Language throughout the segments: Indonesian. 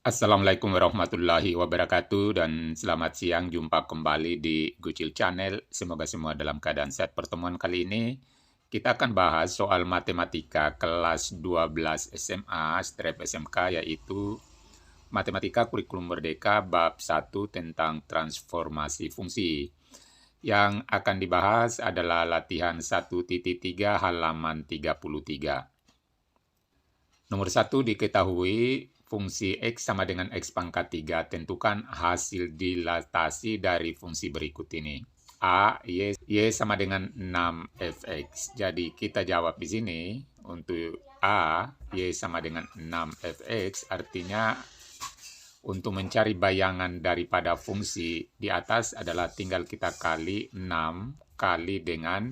Assalamualaikum warahmatullahi wabarakatuh dan selamat siang, jumpa kembali di Gucil Channel. Semoga semua dalam keadaan sehat. Pertemuan kali ini kita akan bahas soal matematika kelas 12 SMA/SMK, yaitu Matematika Kurikulum Merdeka bab 1 tentang transformasi fungsi. Yang akan dibahas adalah latihan 1.3 halaman 33. Nomor 1, diketahui fungsi X sama dengan X pangkat 3. Tentukan hasil dilatasi dari fungsi berikut ini. A, Y sama dengan 6Fx. Jadi kita jawab di sini untuk A, Y sama dengan 6Fx, artinya untuk mencari bayangan daripada fungsi di atas adalah tinggal kita kali 6 kali dengan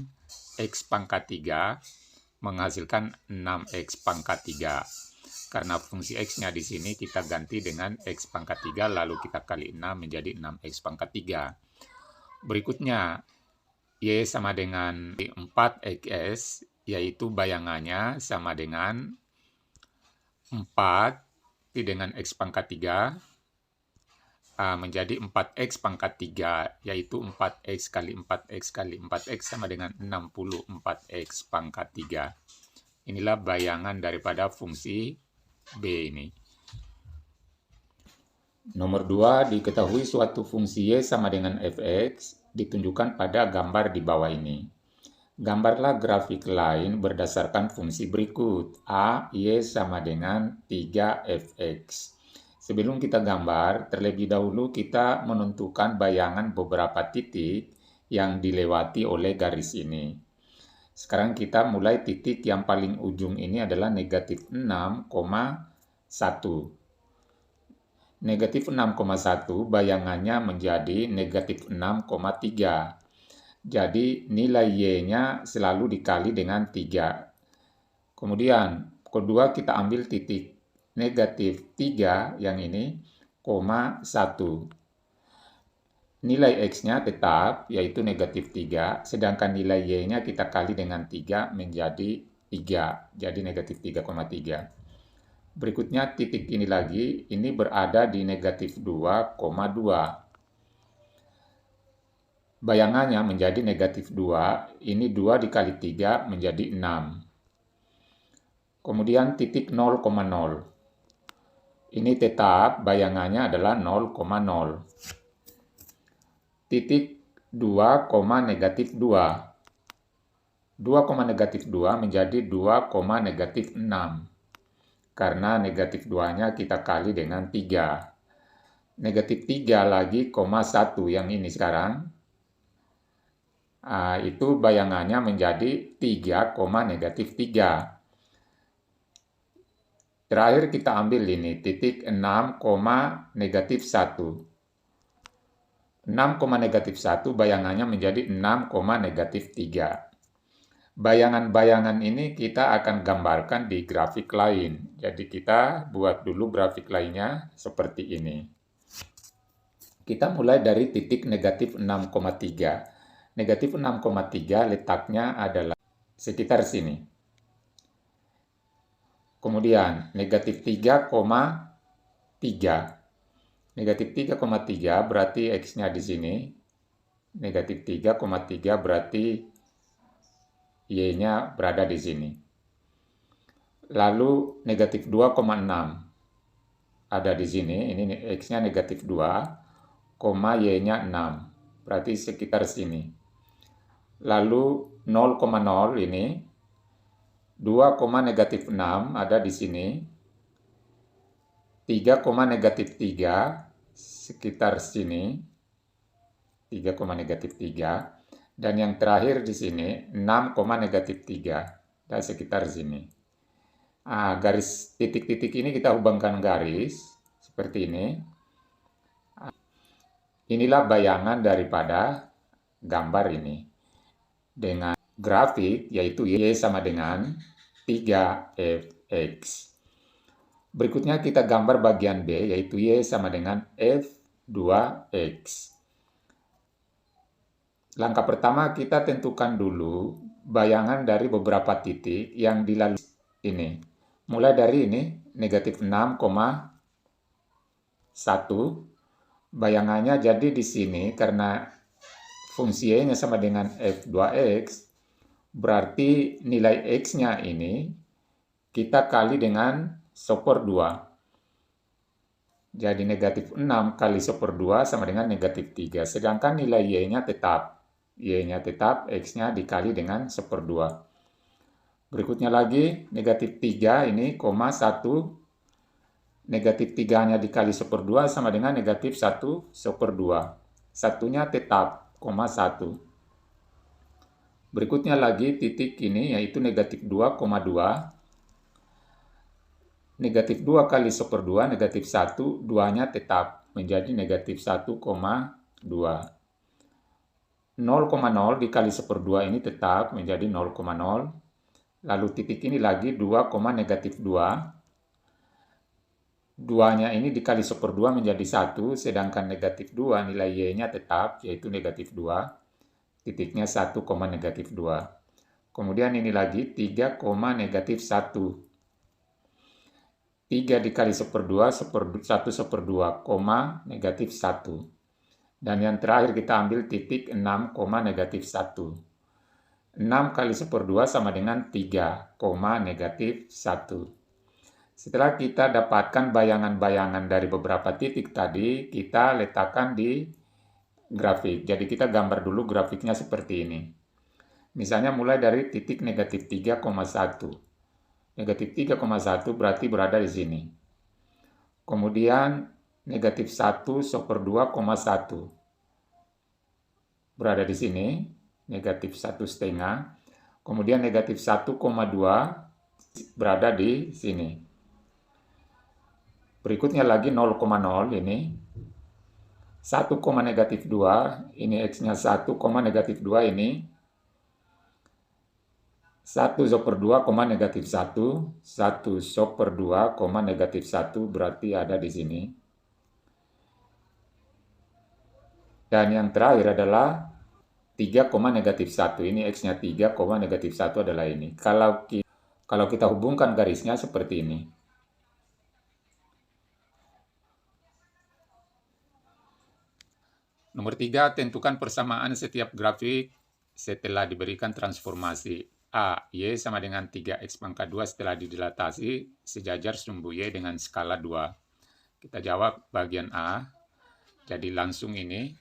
X pangkat 3 menghasilkan 6X pangkat 3. Karena fungsi X-nya di sini kita ganti dengan X pangkat 3, lalu kita kali 6 menjadi 6X pangkat 3. Berikutnya, Y sama dengan 4X, yaitu bayangannya sama dengan 4 dengan X pangkat 3, menjadi 4X pangkat 3, yaitu 4X kali 4X kali 4X sama dengan 64X pangkat 3. Inilah bayangan daripada fungsi B ini. Nomor 2, diketahui suatu fungsi Y sama dengan Fx ditunjukkan pada gambar di bawah ini. Gambarlah grafik lain berdasarkan fungsi berikut. A, Y sama dengan 3Fx. Sebelum kita gambar, terlebih dahulu kita menentukan bayangan beberapa titik yang dilewati oleh garis ini. Sekarang kita mulai titik yang paling ujung ini adalah negatif 6,1. Negatif 6,1 bayangannya menjadi negatif 6,3. Jadi nilai Y-nya selalu dikali dengan 3. Kemudian kedua kita ambil titik negatif 3 yang ini, 1. Nilai X-nya tetap yaitu negatif 3, sedangkan nilai Y-nya kita kali dengan 3 menjadi 3, jadi negatif 3,3. Berikutnya titik ini lagi, ini berada di negatif 2,2. Bayangannya menjadi negatif 2, ini 2 dikali 3 menjadi 6. Kemudian titik 0,0. Ini tetap bayangannya adalah 0,0. Titik 2, negatif 2. 2, negatif 2 menjadi 2, negatif 6. Karena negatif 2-nya kita kali dengan 3. Negatif 3 lagi, 1 yang ini sekarang. Itu bayangannya menjadi 3, negatif 3. Terakhir kita ambil ini, titik 6, negatif 1. 6, negatif 1 bayangannya menjadi 6, negatif 3. Bayangan-bayangan ini kita akan gambarkan di grafik lain. Jadi kita buat dulu grafik lainnya seperti ini. Kita mulai dari titik negatif 6,3. Negatif 6,3 letaknya adalah sekitar sini. Kemudian negatif 3,3. Negatif 3,3 berarti X-nya di sini. Negatif 3,3 berarti Y-nya berada di sini. Lalu negatif 2,6 ada di sini. Ini X-nya negatif 2, Y-nya 6. Berarti sekitar sini. Lalu 0,0 ini 2, negatif 6 ada di sini. 3, negatif 3 sekitar sini. 3, negatif 3. Dan yang terakhir di sini 6, negatif 3 dan sekitar sini. Garis titik-titik ini kita hubungkan garis seperti ini. Inilah bayangan daripada gambar ini dengan grafik yaitu Y sama dengan 3Fx. Berikutnya kita gambar bagian B yaitu Y sama dengan F2X. Langkah pertama kita tentukan dulu bayangan dari beberapa titik yang dilalui ini. Mulai dari ini negatif 6, Bayangannya jadi di sini karena fungsi Y-nya sama dengan F2X, berarti nilai X-nya ini kita kali dengan 1/2. Jadi negatif 6 kali 1/2 sama dengan negatif 3. Sedangkan nilai Y-nya tetap. Y-nya tetap, X-nya dikali dengan 1/2. Berikutnya lagi, negatif 3 ini, koma 1. Negatif 3-nya dikali 1/2 sama dengan negatif 1/2. Satunya tetap, koma 1. Berikutnya lagi titik ini, yaitu negatif 2,2. Negatif 2 kali 1/2, negatif 1, 2-nya tetap menjadi negatif 1,2. 0,0 dikali 1/2 ini tetap menjadi 0,0. Lalu titik ini lagi 2, negatif 2. 2-nya ini dikali 1/2 menjadi 1, sedangkan negatif 2 nilai Y-nya tetap, yaitu negatif 2. Titiknya 1, negatif 2. Kemudian ini lagi 3, negatif 1. 3 dikali 1/2, 1/2, negatif 1. Dan yang terakhir kita ambil titik 6, negatif 1. 6 kali 1/2 sama dengan 3, negatif 1. Setelah kita dapatkan bayangan-bayangan dari beberapa titik tadi, kita letakkan di grafik. Jadi kita gambar dulu grafiknya seperti ini. Misalnya mulai dari titik negatif 3,1. Negatif 3,1 berarti berada di sini. Kemudian negatif 1/2,1 berada di sini, negatif 1,5. Kemudian negatif 1,2 berada di sini. Berikutnya lagi 0,0 ini. 1, negatif 2, ini X-nya 1, negatif 2 ini. 1/2, negatif 1, 1/2, negatif 1 berarti ada di sini. Dan yang terakhir adalah 3, negatif 1. Ini X-nya 3, negatif 1 adalah ini. Kalau kita hubungkan garisnya seperti ini. Nomor 3, tentukan persamaan setiap grafik setelah diberikan transformasi. A, Y sama dengan 3X pangkat 2 setelah didilatasi sejajar sumbu Y dengan skala 2. Kita jawab bagian A. Jadi langsung ini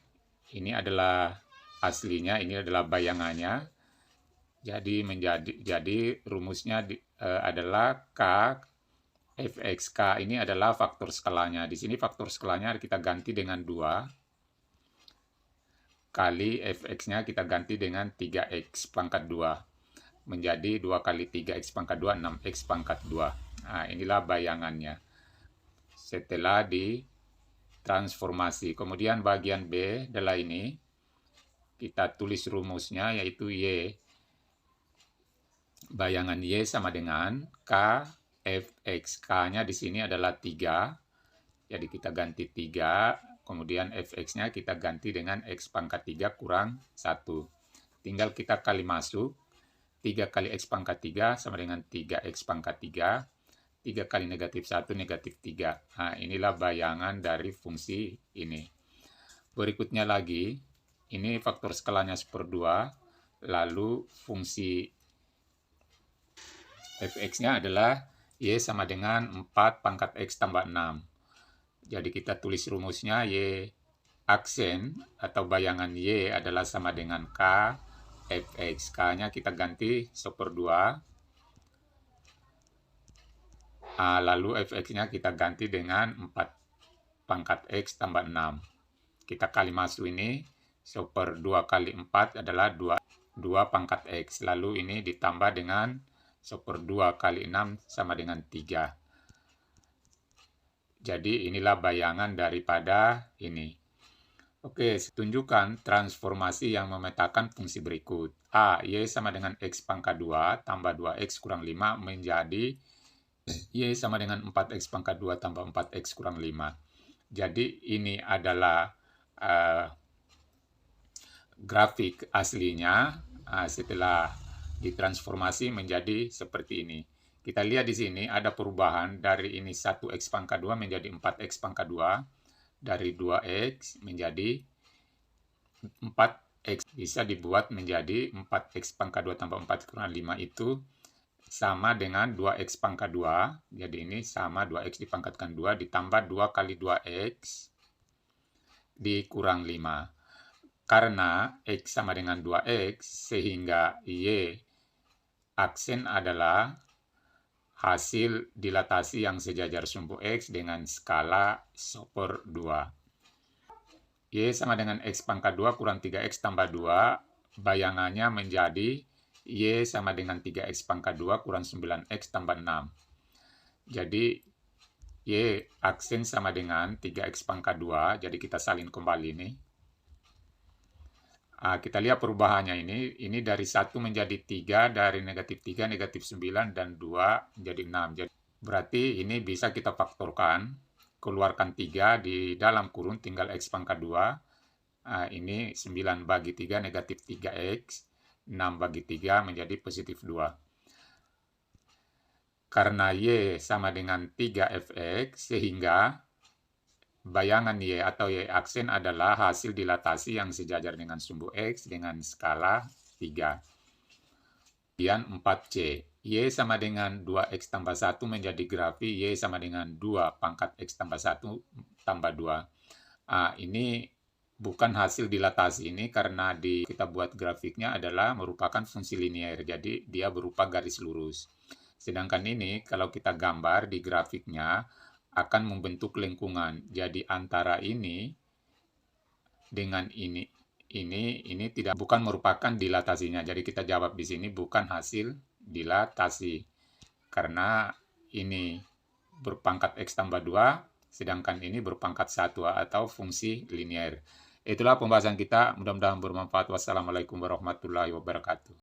adalah aslinya, ini adalah bayangannya. Jadi rumusnya adalah K Fx. K ini adalah faktor skalanya. Di sini faktor skalanya kita ganti dengan 2. Kali Fx-nya kita ganti dengan 3X pangkat 2. Menjadi 2 kali 3X pangkat 2, 6X pangkat 2. Nah, inilah bayangannya setelah ditransformasi. Kemudian bagian B adalah ini. Kita tulis rumusnya, yaitu Y. Bayangan Y sama dengan K Fx. K-nya di sini adalah 3. Jadi kita ganti 3. Kemudian Fx-nya kita ganti dengan X pangkat 3 kurang 1. Tinggal kita kali masuk. 3 kali X pangkat 3 sama dengan 3X pangkat 3. 3 kali negatif 1, negatif 3. Nah, inilah bayangan dari fungsi ini. Berikutnya lagi, ini faktor skalanya 1/2. Lalu fungsi Fx-nya adalah Y sama dengan 4 pangkat X tambah 6. Jadi kita tulis rumusnya Y aksen atau bayangan Y adalah sama dengan K Fx. K-nya kita ganti 1/2. Lalu Fx-nya kita ganti dengan 4 pangkat X tambah 6. Kita kali masuk ini. 1/2 kali 4 adalah 2 pangkat X. Lalu ini ditambah dengan 1/2 kali 6 sama dengan 3. Jadi inilah bayangan daripada ini. Oke, tunjukkan transformasi yang memetakan fungsi berikut. A, Y sama dengan X pangkat 2 tambah 2X kurang 5 menjadi Y sama dengan 4X pangkat 2 tambah 4X kurang 5. Jadi ini adalah grafik aslinya setelah ditransformasi menjadi seperti ini. Kita lihat di sini ada perubahan dari ini 1X pangkat 2 menjadi 4X pangkat 2. dari 2x menjadi 4x. Bisa dibuat menjadi 4x pangkat 2 tambah 4 kurang 5 itu sama dengan 2x pangkat 2. Jadi ini sama 2x dipangkatkan 2 ditambah 2 kali 2x dikurang 5. Karena x sama dengan 2x, sehingga y aksen adalah hasil dilatasi yang sejajar sumbu x dengan skala super 2. Y sama dengan x pangkat 2 kurang 3x tambah 2, bayangannya menjadi Y sama dengan 3x pangkat 2 kurang 9x tambah 6. Jadi Y aksen sama dengan 3x pangkat 2, jadi kita salin kembali nih. Kita lihat perubahannya ini dari 1 menjadi 3, dari negatif 3, negatif 9, dan 2 menjadi 6. Jadi, berarti ini bisa kita faktorkan, keluarkan 3 di dalam kurung, tinggal x pangkat 2. Ini 9 bagi 3 negatif 3x, 6 bagi 3 menjadi positif 2. Karena y sama dengan 3fx, sehingga bayangan Y atau Y aksen adalah hasil dilatasi yang sejajar dengan sumbu X dengan skala 3. Kemudian 4C. Y sama dengan 2X tambah 1 menjadi grafi Y sama dengan 2 pangkat X tambah 1 tambah 2. Ini bukan hasil dilatasi ini karena kita buat grafiknya adalah merupakan fungsi linier. Jadi dia berupa garis lurus. Sedangkan ini kalau kita gambar di grafiknya akan membentuk lengkungan. Jadi antara ini dengan ini bukan merupakan dilatasinya. Jadi kita jawab di sini bukan hasil dilatasi. Karena ini berpangkat X tambah 2, sedangkan ini berpangkat 1 atau fungsi linier. Itulah pembahasan kita, mudah-mudahan bermanfaat. Wassalamualaikum warahmatullahi wabarakatuh.